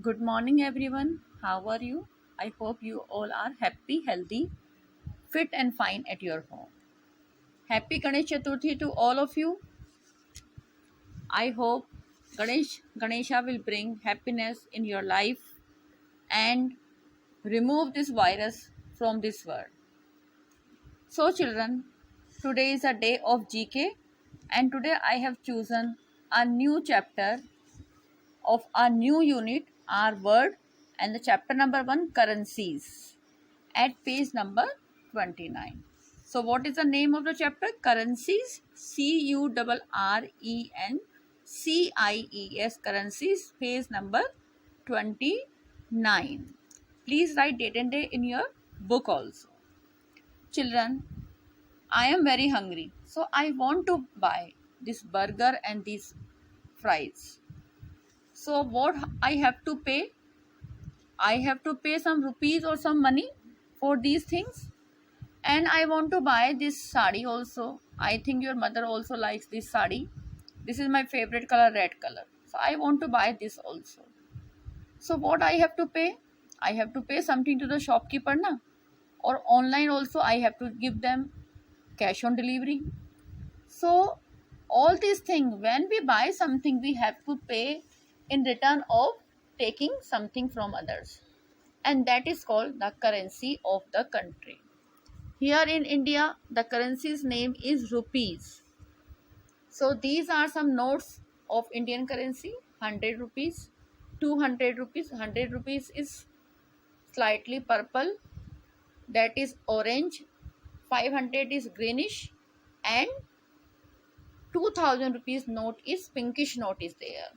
Good morning, everyone. How are you? I hope you all are happy, healthy, fit, and fine at your home. Happy Ganesh Chaturthi to all of you. I hope Ganesha will bring happiness in your life and remove this virus from this world. So, children, today is a day of GK, and today I have chosen a new chapter of our new unit, our word, and the chapter number 1, currencies, at page number 29. So, what is the name of the chapter? Currencies, CURRENCIES, currencies, page number 29. Please write date and day in your book also. Children, I am very hungry, so I want to buy this burger and these fries. So what I have to pay? I have to pay some rupees or some money for these things. And I want to buy this sari also. I think your mother also likes this sari. This is my favorite color, red color. So I want to buy this also. So what I have to pay? I have to pay something to the shopkeeper, na? Or online also I have to give them cash on delivery. So all these things, when we buy something, we have to pay in return of taking something from others, and that is called the currency of the country. Here in India, the currency's name is rupees. So these are some notes of Indian currency: 100 rupees, 200 rupees. 100 rupees is slightly purple, that is orange. 500 is greenish, and 2000 rupees note is pinkish note is there.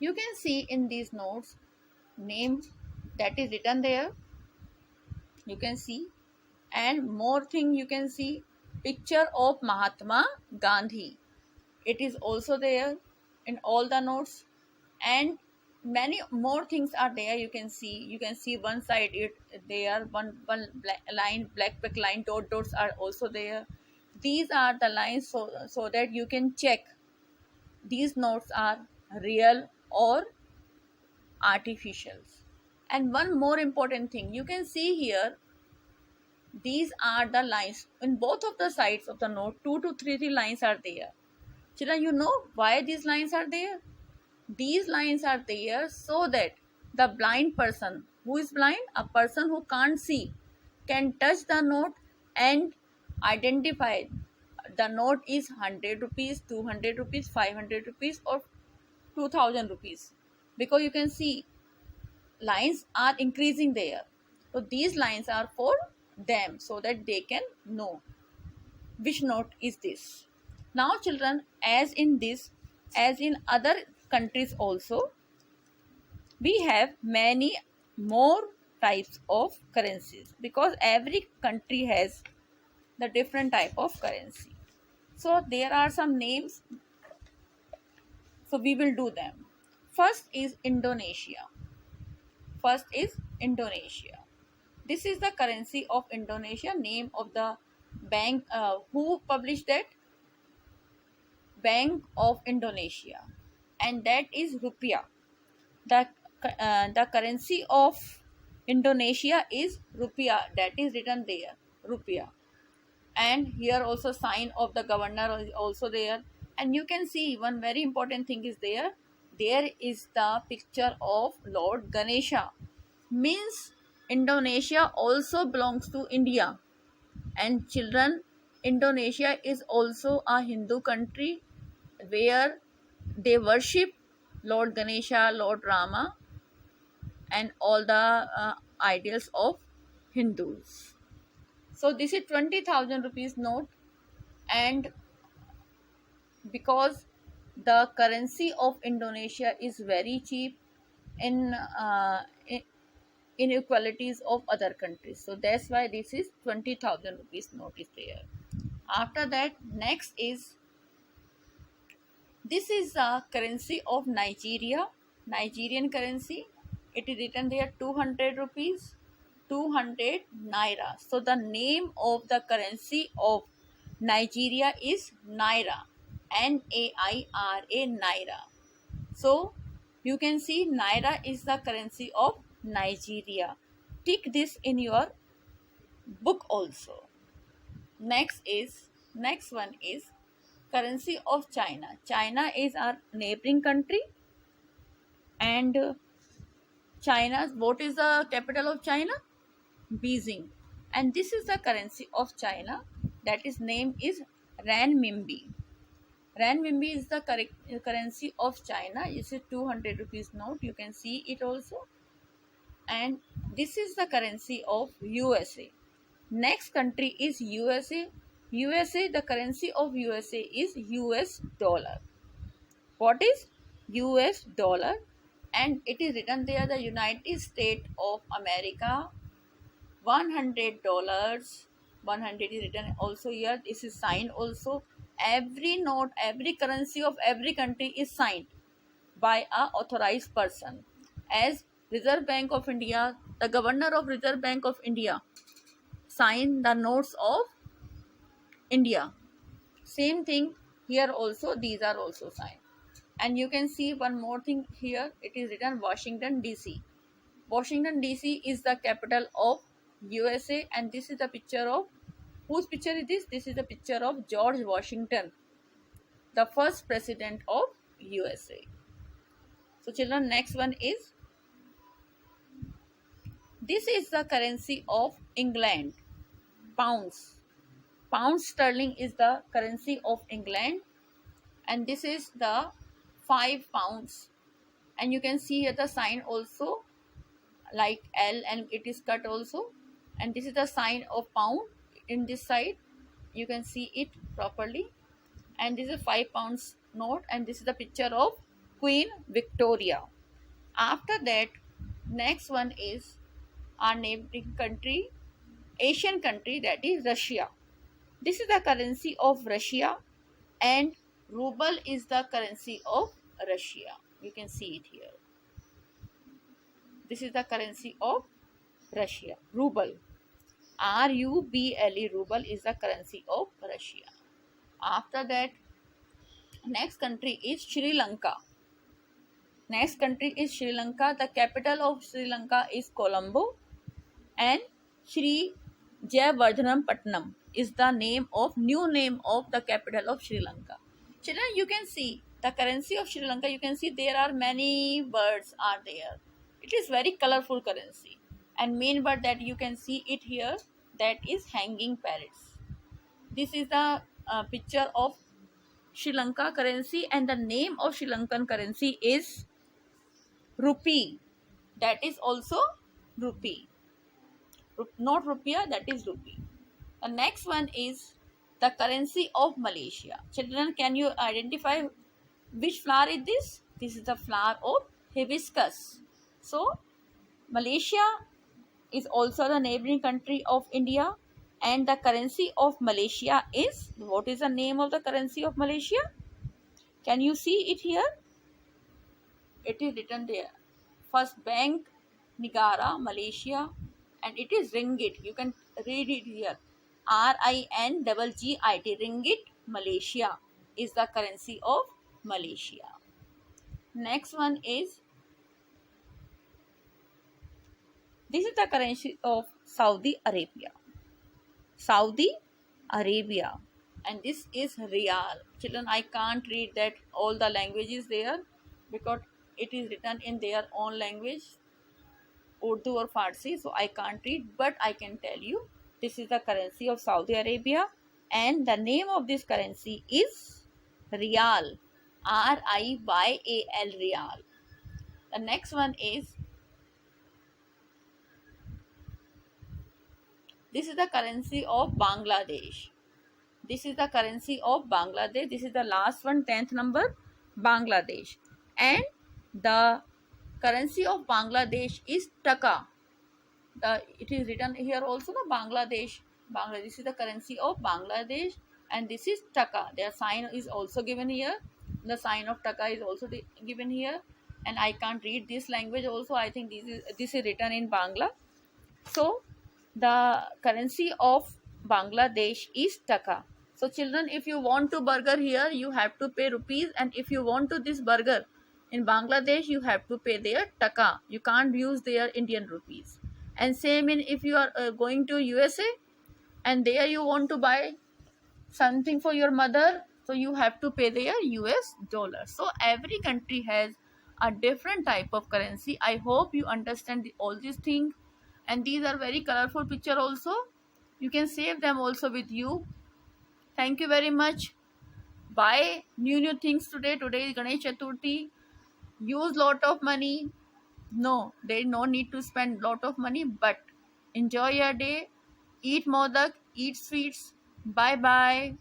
You can see in these notes name that is written there. You can see, and more thing you can see, picture of Mahatma Gandhi. It is also there in all the notes, and many more things are there. You can see one side it there, one black line, dots are also there. These are the lines, so that you can check these notes are real or artificials. And one more important thing, you can see here, these are the lines in both of the sides of the note. 2 to 3 lines are there. Children, you know why these lines are there? These lines are there so that the blind person, who is blind, a person who can't see, can touch the note and identify the note is 100 rupees, 200 rupees, 500 rupees, or 2000 rupees, because you can see lines are increasing there. So these lines are for them, so that they can know which note is this. Now children, as in other countries also, we have many more types of currencies, because every country has the different type of currency. So there are some names, so we will do them. First is Indonesia. First is Indonesia. This is the currency of Indonesia. Name of the bank, who published that? Bank of Indonesia, and that is rupiah. The currency of Indonesia is rupiah. That is written there, rupiah. And here also sign of the governor is also there. And you can see one very important thing is there. There is the picture of Lord Ganesha. Means Indonesia also belongs to India. And children, Indonesia is also a Hindu country where they worship Lord Ganesha, Lord Rama, and all the ideals of Hindus. So this is 20,000 rupees note, and because the currency of Indonesia is very cheap in inequalities of other countries, so that's why this is 20,000 rupees note is there. After that, next is, this is the currency of Nigeria, Nigerian currency. It is written there 200 rupees, 200 naira. So the name of the currency of Nigeria is naira, Naira. So You can see Naira is the currency of Nigeria. Tick this in your book also. Next one is currency of China. China is our neighboring country, and China's what is the capital of China? Beijing. And this is the currency of China. That is name is renminbi. Renminbi is the currency of China. It's a 200 rupees note. You can see it also. And this is the currency of USA. Next country is USA. USA, the currency of USA is US dollar. What is US dollar? And it is written there the United States of America. $100. 100 is written also here. This is signed also. Every note, every currency of every country is signed by a authorized person. As Reserve Bank of India, the governor of Reserve Bank of India sign the notes of India. Same thing here also, these are also signed. And you can see one more thing here. It is written Washington DC. Washington DC is the capital of USA, and this is the picture of whose picture is this? This is the picture of George Washington, the first president of USA. So children, next one is this is the currency of England, pounds. Pound sterling is the currency of England, and this is the 5 pounds. And you can see here the sign also like L, and it is cut also. And this is the sign of pound in this side. You can see it properly. And this is a 5 pounds note, and this is the picture of Queen Victoria. After that, next one is our neighboring country, Asian country, that is Russia. This is the currency of Russia, and ruble is the currency of Russia. You can see it here. This is the currency of Russia, ruble. RUBLE, ruble is the currency of Russia. After that, next country is Sri Lanka. Next country is Sri Lanka. The capital of Sri Lanka is Colombo, and Sri Jayawardhanapatnam is the new name of the capital of Sri Lanka. Children, you can see the currency of Sri Lanka. You can see there are many birds are there. It is very colorful currency, and main bird that you can see it here, that is hanging parrots. This is the picture of Sri Lanka currency, and the name of Sri Lankan currency is rupee. That is also rupee. Not rupiah, that is rupee. The next one is the currency of Malaysia. Children, can you identify which flower is this? This is the flower of hibiscus. So, Malaysia is also the neighboring country of India, and the currency of Malaysia is, what is the name of the currency of Malaysia? Can you see it here? It is written there. First Bank Negara, Malaysia, and it is ringgit. You can read it here. RINGGIT, ringgit, Malaysia is the currency of Malaysia. Next one is, this is the currency of Saudi Arabia. Saudi Arabia, and this is Riyal. Children, I can't read that all the languages there because it is written in their own language, Urdu or Farsi, so I can't read, but I can tell you this is the currency of Saudi Arabia, and the name of this currency is Riyal, RIYAL, Riyal. The next one is, this is the currency of Bangladesh. This is the currency of Bangladesh. This is the last one, 10th number, Bangladesh. And the currency of Bangladesh is Taka. It is written here also, no, Bangladesh. This is the currency of Bangladesh, and this is Taka. Their sign is also given here. The sign of Taka is also given here, and I can't read this language also. I think this is written in Bangla. So the currency of Bangladesh is Taka. So children, if you want to burger here, you have to pay rupees, and if you want to this burger In Bangladesh, you have to pay their taka. You can't use their Indian rupees. And same in if you are going to USA and there you want to buy something for your mother, so you have to pay their US dollar. So every country has a different type of currency. I hope you understand all these things. And these are very colorful picture also. You can save them also with you. Thank you very much. Buy new things today. Today is Ganesh Chaturthi. Use lot of money. No, there is no need to spend lot of money, but enjoy your day. Eat modak, eat sweets. Bye bye.